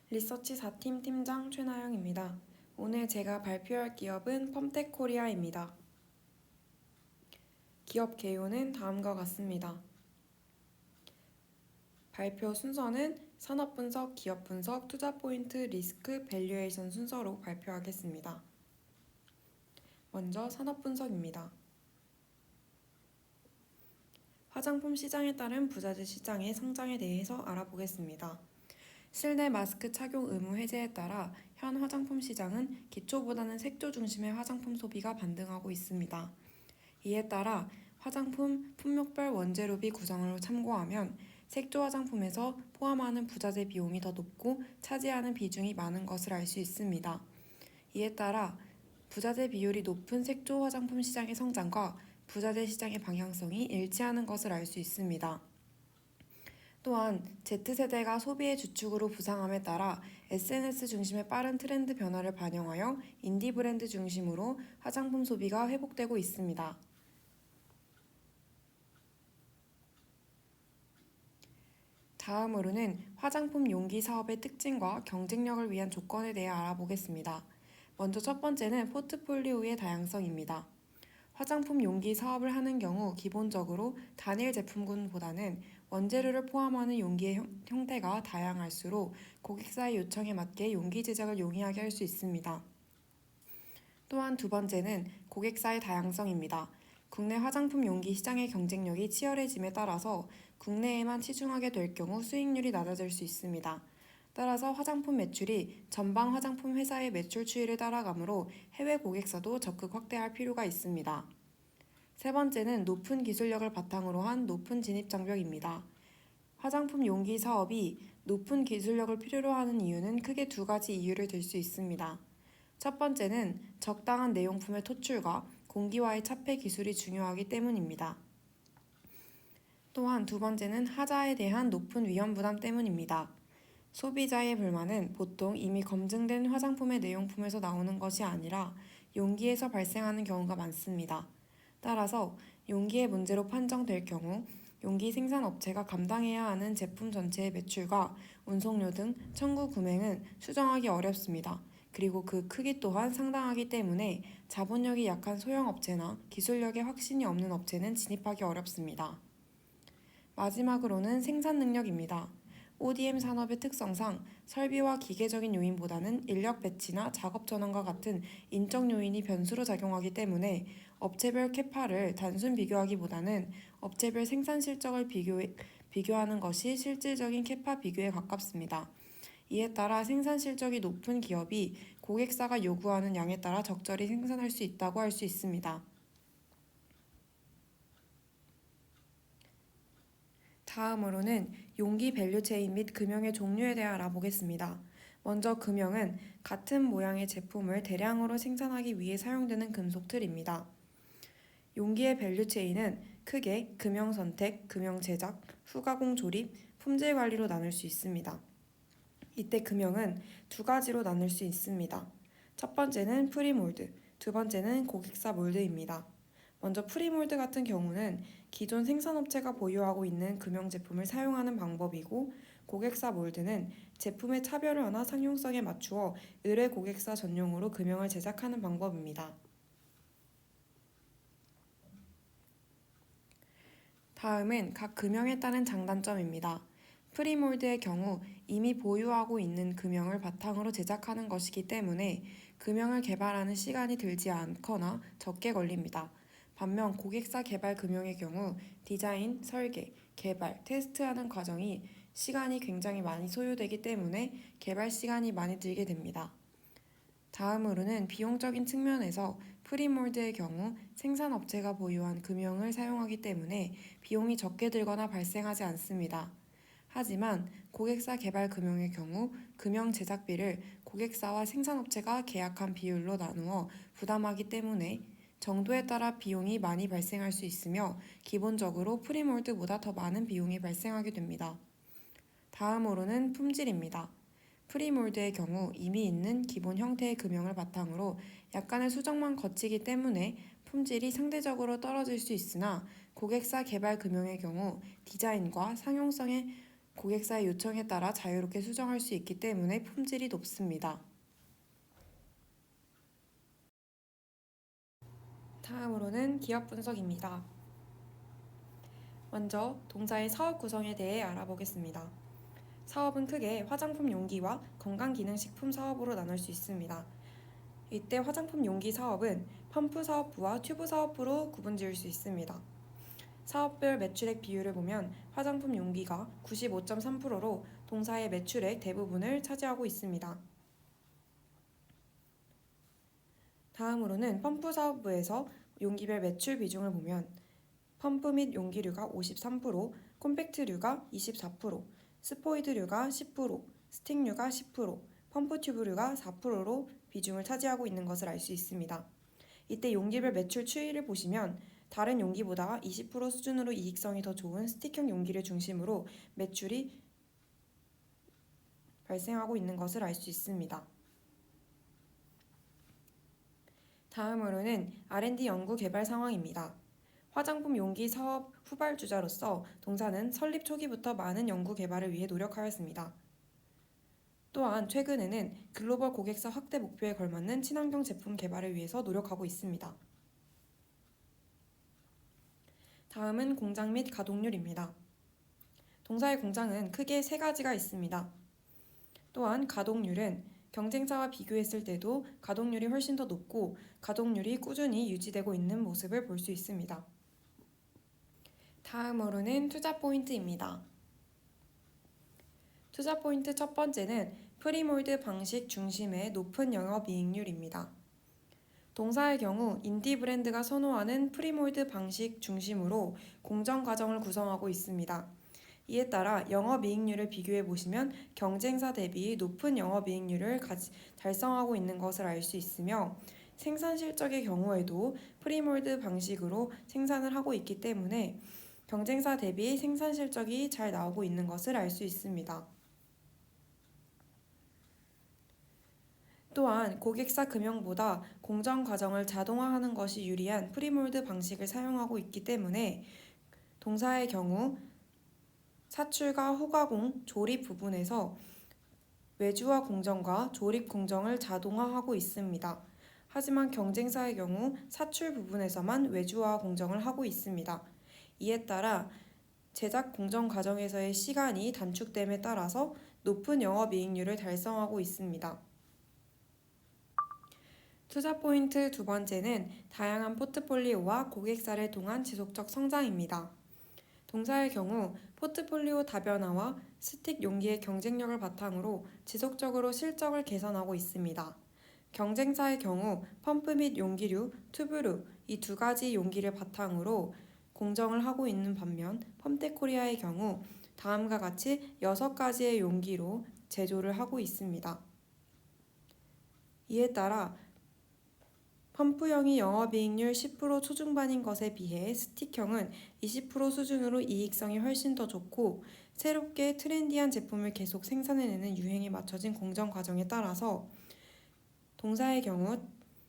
리서치 4팀 팀장 최나영입니다. 오늘 제가 발표할 기업은 펌텍코리아입니다. 기업 개요는 다음과 같습니다. 발표 순서는 산업분석, 기업분석, 투자포인트, 리스크, 밸류에이션 순서로 발표하겠습니다. 먼저 산업분석입니다. 화장품 시장에 따른 부자재 시장의 성장에 대해서 알아보겠습니다. 실내 마스크 착용 의무 해제에 따라 현 화장품 시장은 기초보다는 색조 중심의 화장품 소비가 반등하고 있습니다. 이에 따라 화장품 품목별 원재료비 구성을 참고하면 색조 화장품에서 포함하는 부자재 비용이 더 높고 차지하는 비중이 많은 것을 알 수 있습니다. 이에 따라 부자재 비율이 높은 색조 화장품 시장의 성장과 부자재 시장의 방향성이 일치하는 것을 알 수 있습니다. 또한 Z세대가 소비의 주축으로 부상함에 따라 SNS 중심의 빠른 트렌드 변화를 반영하여 인디 브랜드 중심으로 화장품 소비가 회복되고 있습니다. 다음으로는 화장품 용기 사업의 특징과 경쟁력을 위한 조건에 대해 알아보겠습니다. 먼저 첫 번째는 포트폴리오의 다양성입니다. 화장품 용기 사업을 하는 경우 기본적으로 단일 제품군보다는 원재료를 포함하는 용기의 형태가 다양할수록 고객사의 요청에 맞게 용기 제작을 용이하게 할 수 있습니다. 또한 두 번째는 고객사의 다양성입니다. 국내 화장품 용기 시장의 경쟁력이 치열해짐에 따라서 국내에만 치중하게 될 경우 수익률이 낮아질 수 있습니다. 따라서 화장품 매출이 전방 화장품 회사의 매출 추이를 따라가므로 해외 고객사도 적극 확대할 필요가 있습니다. 세 번째는 높은 기술력을 바탕으로 한 높은 진입 장벽입니다. 화장품 용기 사업이 높은 기술력을 필요로 하는 이유는 크게 두 가지 이유를 들 수 있습니다. 첫 번째는 적당한 내용품의 토출과 공기와의 차폐 기술이 중요하기 때문입니다. 또한 두 번째는 하자에 대한 높은 위험 부담 때문입니다. 소비자의 불만은 보통 이미 검증된 화장품의 내용품에서 나오는 것이 아니라 용기에서 발생하는 경우가 많습니다. 따라서 용기의 문제로 판정될 경우 용기 생산업체가 감당해야 하는 제품 전체의 매출과 운송료 등 청구 금액은 수정하기 어렵습니다. 그리고 그 크기 또한 상당하기 때문에 자본력이 약한 소형업체나 기술력에 확신이 없는 업체는 진입하기 어렵습니다. 마지막으로는 생산 능력입니다. ODM 산업의 특성상 설비와 기계적인 요인보다는 인력 배치나 작업 전환과 같은 인적 요인이 변수로 작용하기 때문에 업체별 캐파를 단순 비교하기보다는 업체별 생산 실적을 비교하는 것이 실질적인 캐파 비교에 가깝습니다. 이에 따라 생산 실적이 높은 기업이 고객사가 요구하는 양에 따라 적절히 생산할 수 있다고 할 수 있습니다. 다음으로는 용기 밸류체인 및 금형의 종류에 대해 알아보겠습니다. 먼저 금형은 같은 모양의 제품을 대량으로 생산하기 위해 사용되는 금속 틀입니다. 용기의 밸류체인은 크게 금형 선택, 금형 제작, 후가공 조립, 품질 관리로 나눌 수 있습니다. 이때 금형은 두 가지로 나눌 수 있습니다. 첫 번째는 프리몰드, 두 번째는 고객사 몰드입니다. 먼저 프리몰드 같은 경우는 기존 생산업체가 보유하고 있는 금형 제품을 사용하는 방법이고, 고객사 몰드는 제품의 차별화나 상용성에 맞추어 의뢰 고객사 전용으로 금형을 제작하는 방법입니다. 다음은 각 금형에 따른 장단점입니다. 프리몰드의 경우 이미 보유하고 있는 금형을 바탕으로 제작하는 것이기 때문에 금형을 개발하는 시간이 들지 않거나 적게 걸립니다. 반면 고객사 개발 금형의 경우 디자인, 설계, 개발, 테스트하는 과정이 시간이 굉장히 많이 소요되기 때문에 개발 시간이 많이 들게 됩니다. 다음으로는 비용적인 측면에서 프리몰드의 경우 생산업체가 보유한 금형을 사용하기 때문에 비용이 적게 들거나 발생하지 않습니다. 하지만 고객사 개발 금형의 경우 금형 제작비를 고객사와 생산업체가 계약한 비율로 나누어 부담하기 때문에 정도에 따라 비용이 많이 발생할 수 있으며 기본적으로 프리몰드보다 더 많은 비용이 발생하게 됩니다. 다음으로는 품질입니다. 프리몰드의 경우 이미 있는 기본 형태의 금형을 바탕으로 약간의 수정만 거치기 때문에 품질이 상대적으로 떨어질 수 있으나 고객사 개발 금형의 경우 디자인과 상용성에 고객사의 요청에 따라 자유롭게 수정할 수 있기 때문에 품질이 높습니다. 다음으로는 기업 분석입니다. 먼저 동사의 사업 구성에 대해 알아보겠습니다. 사업은 크게 화장품 용기와 건강기능식품 사업으로 나눌 수 있습니다. 이때 화장품 용기 사업은 펌프 사업부와 튜브 사업부로 구분지을 수 있습니다. 사업별 매출액 비율을 보면 화장품 용기가 95.3%로 동사의 매출액 대부분을 차지하고 있습니다. 다음으로는 펌프 사업부에서 용기별 매출 비중을 보면 펌프 및 용기류가 53%, 콤팩트류가 24%, 스포이드류가 10%, 스틱류가 10%, 펌프 튜브류가 4%로 비중을 차지하고 있는 것을 알 수 있습니다. 이때 용기별 매출 추이를 보시면 다른 용기보다 20% 수준으로 이익성이 더 좋은 스틱형 용기를 중심으로 매출이 발생하고 있는 것을 알 수 있습니다. 다음으로는 R&D 연구 개발 상황입니다. 화장품 용기 사업 후발주자로서 동사는 설립 초기부터 많은 연구 개발을 위해 노력하였습니다. 또한 최근에는 글로벌 고객사 확대 목표에 걸맞는 친환경 제품 개발을 위해서 노력하고 있습니다. 다음은 공장 및 가동률입니다. 동사의 공장은 크게 세 가지가 있습니다. 또한 가동률은 경쟁사와 비교했을 때도 가동률이 훨씬 더 높고 가동률이 꾸준히 유지되고 있는 모습을 볼 수 있습니다. 다음으로는 투자 포인트입니다. 투자 포인트 첫 번째는 프리몰드 방식 중심의 높은 영업이익률입니다. 동사의 경우 인디 브랜드가 선호하는 프리몰드 방식 중심으로 공정 과정을 구성하고 있습니다. 이에 따라 영업이익률을 비교해 보시면 경쟁사 대비 높은 영업이익률을 달성하고 있는 것을 알 수 있으며 생산 실적의 경우에도 프리몰드 방식으로 생산을 하고 있기 때문에 경쟁사 대비 생산 실적이 잘 나오고 있는 것을 알 수 있습니다. 또한 고객사 금형보다 공정 과정을 자동화하는 것이 유리한 프리몰드 방식을 사용하고 있기 때문에 동사의 경우 사출과 후가공, 조립 부분에서 외주화 공정과 조립 공정을 자동화하고 있습니다. 하지만 경쟁사의 경우 사출 부분에서만 외주화 공정을 하고 있습니다. 이에 따라 제작 공정 과정에서의 시간이 단축됨에 따라서 높은 영업이익률을 달성하고 있습니다. 투자 포인트 두 번째는 다양한 포트폴리오와 고객사를 통한 지속적 성장입니다. 동사의 경우 포트폴리오 다변화와 스틱 용기의 경쟁력을 바탕으로 지속적으로 실적을 개선하고 있습니다. 경쟁사의 경우 펌프 및 용기류, 튜브류 이 두 가지 용기를 바탕으로 공정을 하고 있는 반면 펌텍코리아의 경우 다음과 같이 6가지의 용기로 제조를 하고 있습니다. 이에 따라 펌프형이 영업이익률 10% 초중반인 것에 비해 스틱형은 20% 수준으로 이익성이 훨씬 더 좋고 새롭게 트렌디한 제품을 계속 생산해내는 유행에 맞춰진 공정 과정에 따라서 동사의 경우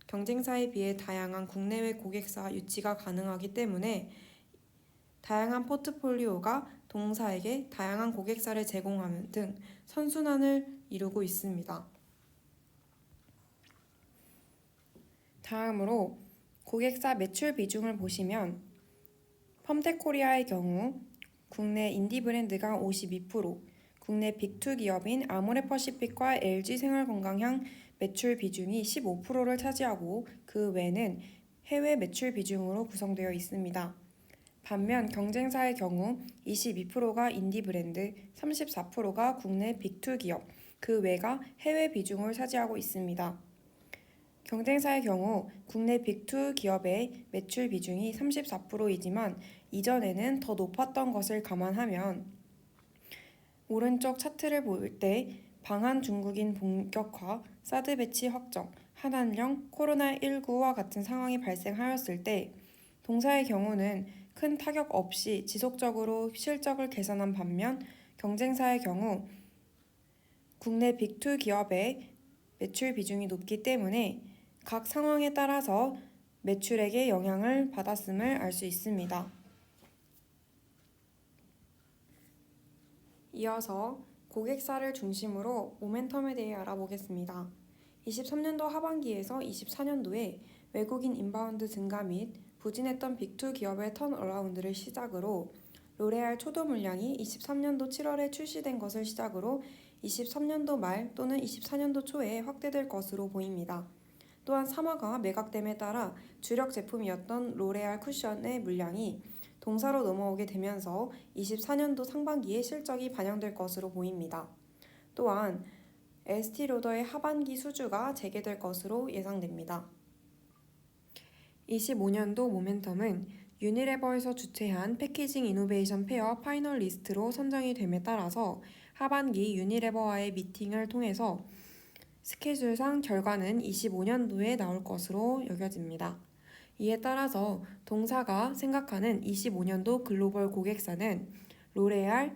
경쟁사에 비해 다양한 국내외 고객사 유치가 가능하기 때문에 다양한 포트폴리오가 동사에게 다양한 고객사를 제공하는 등 선순환을 이루고 있습니다. 다음으로 고객사 매출 비중을 보시면 펌텍코리아의 경우 국내 인디 브랜드가 52%, 국내 빅2 기업인 아모레퍼시픽과 LG생활건강향 매출 비중이 15%를 차지하고 그 외는 해외 매출 비중으로 구성되어 있습니다. 반면 경쟁사의 경우 22%가 인디 브랜드, 34%가 국내 빅2 기업, 그 외가 해외 비중을 차지하고 있습니다. 경쟁사의 경우 국내 빅2 기업의 매출 비중이 34%이지만 이전에는 더 높았던 것을 감안하면 오른쪽 차트를 볼 때 방한 중국인 본격화, 사드 배치 확정, 한한령, 코로나19와 같은 상황이 발생하였을 때 동사의 경우는 큰 타격 없이 지속적으로 실적을 개선한 반면 경쟁사의 경우 국내 빅2 기업의 매출 비중이 높기 때문에 각 상황에 따라서 매출액에 영향을 받았음을 알 수 있습니다. 이어서 고객사를 중심으로 모멘텀에 대해 알아보겠습니다. 23년도 하반기에서 24년도에 외국인 인바운드 증가 및 부진했던 빅2 기업의 턴어라운드를 시작으로 로레알 초도 물량이 23년도 7월에 출시된 것을 시작으로 23년도 말 또는 24년도 초에 확대될 것으로 보입니다. 또한 사마가 매각됨에 따라 주력 제품이었던 로레알 쿠션의 물량이 동사로 넘어오게 되면서 24년도 상반기에 실적이 반영될 것으로 보입니다. 또한 에스티로더의 하반기 수주가 재개될 것으로 예상됩니다. 25년도 모멘텀은 유니레버에서 주최한 패키징 이노베이션 페어 파이널리스트로 선정이 됨에 따라서 하반기 유니레버와의 미팅을 통해서 스케줄상 결과는 25년도에 나올 것으로 여겨집니다. 이에 따라서 동사가 생각하는 25년도 글로벌 고객사는 로레알,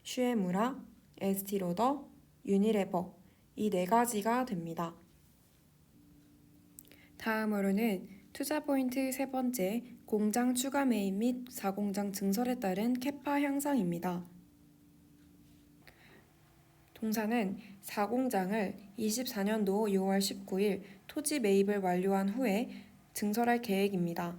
슈에무라, 에스티로더, 유니레버 이 네 가지가 됩니다. 다음으로는 투자 포인트 세 번째, 공장 추가 매입 및 4공장 증설에 따른 캐파 향상입니다. 동사는 4공장을 24년도 6월 19일 토지 매입을 완료한 후에 증설할 계획입니다.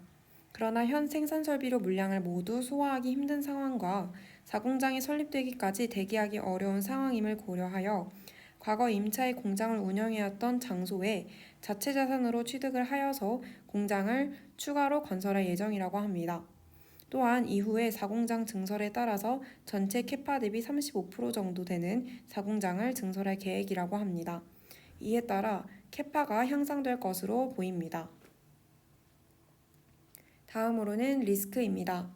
그러나 현 생산 설비로 물량을 모두 소화하기 힘든 상황과 4공장이 설립되기까지 대기하기 어려운 상황임을 고려하여 과거 임차의 공장을 운영해왔던 장소에 자체 자산으로 취득을 하여서 공장을 추가로 건설할 예정이라고 합니다. 또한 이후에 4공장 증설에 따라서 전체 캐파 대비 35% 정도 되는 4공장을 증설할 계획이라고 합니다. 이에 따라 캐파가 향상될 것으로 보입니다. 다음으로는 리스크입니다.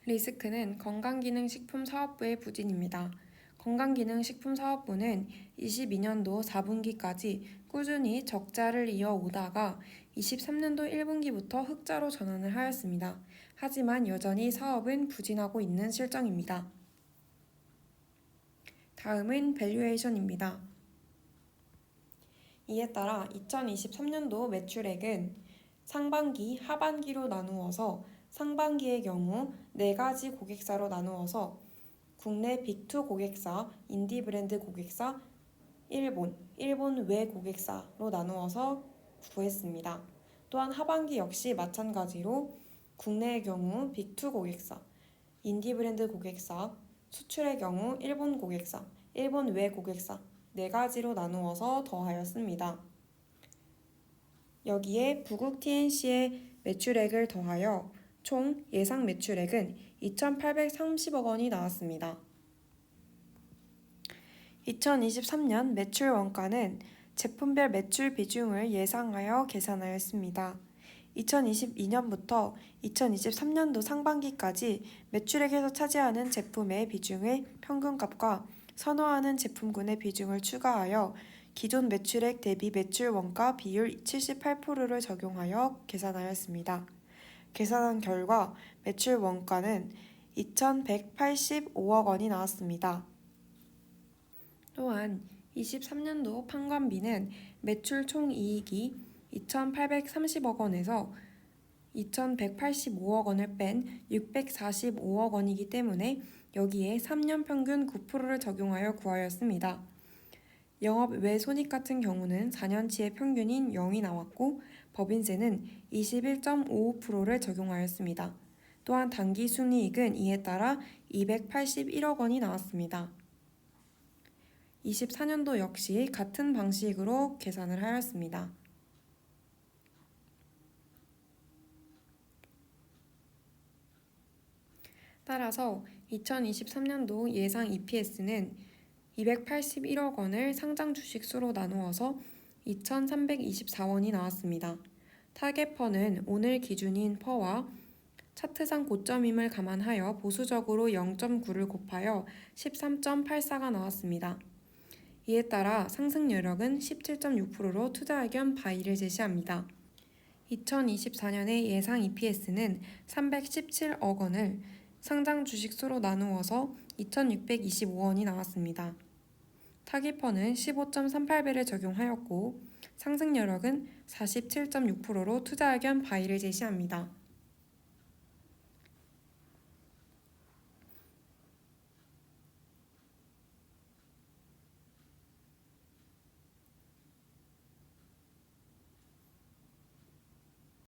리스크는 건강기능식품사업부의 부진입니다. 건강기능식품사업부는 22년도 4분기까지 꾸준히 적자를 이어오다가 23년도 1분기부터 흑자로 전환을 하였습니다. 하지만 여전히 사업은 부진하고 있는 실정입니다. 다음은 밸류에이션입니다. 이에 따라 2023년도 매출액은 상반기, 하반기로 나누어서 상반기의 경우 4가지 고객사로 나누어서 국내 빅2 고객사, 인디브랜드 고객사, 일본 외 고객사로 나누어서 구했습니다. 또한 하반기 역시 마찬가지로 국내의 경우 빅2 고객사, 인디브랜드 고객사, 수출의 경우 일본 고객사, 일본 외 고객사 4가지로 나누어서 더하였습니다. 여기에 부국 TNC의 매출액을 더하여 총 예상 매출액은 2,830억 원이 나왔습니다. 2023년 매출 원가는 제품별 매출 비중을 예상하여 계산하였습니다. 2022년부터 2023년도 상반기까지 매출액에서 차지하는 제품의 비중의 평균값과 선호하는 제품군의 비중을 추가하여 기존 매출액 대비 매출 원가 비율 78%를 적용하여 계산하였습니다. 계산한 결과 매출 원가는 2,185억 원이 나왔습니다. 또한 23년도 판관비는 매출 총이익이 2,830억 원에서 2,185억 원을 뺀 645억 원이기 때문에 여기에 3년 평균 9%를 적용하여 구하였습니다. 영업 외 손익 같은 경우는 4년치의 평균인 0이 나왔고 법인세는 21.55%를 적용하였습니다. 또한 당기 순이익은 이에 따라 281억 원이 나왔습니다. 24년도 역시 같은 방식으로 계산을 하였습니다. 따라서 2023년도 예상 EPS는 281억 원을 상장 주식 수로 나누어서 2,324원이 나왔습니다. 타겟퍼는 오늘 기준인 퍼와 차트상 고점임을 감안하여 보수적으로 0.9를 곱하여 13.84가 나왔습니다. 이에 따라 상승 여력은 17.6%로 투자 의견 바이를 제시합니다. 2024년의 예상 EPS는 317억 원을 상장 주식 수로 나누어서 2,625원이 나왔습니다. 타깃퍼는 15.38배를 적용하였고 상승 여력은 47.6%로 투자 의견 바이를 제시합니다.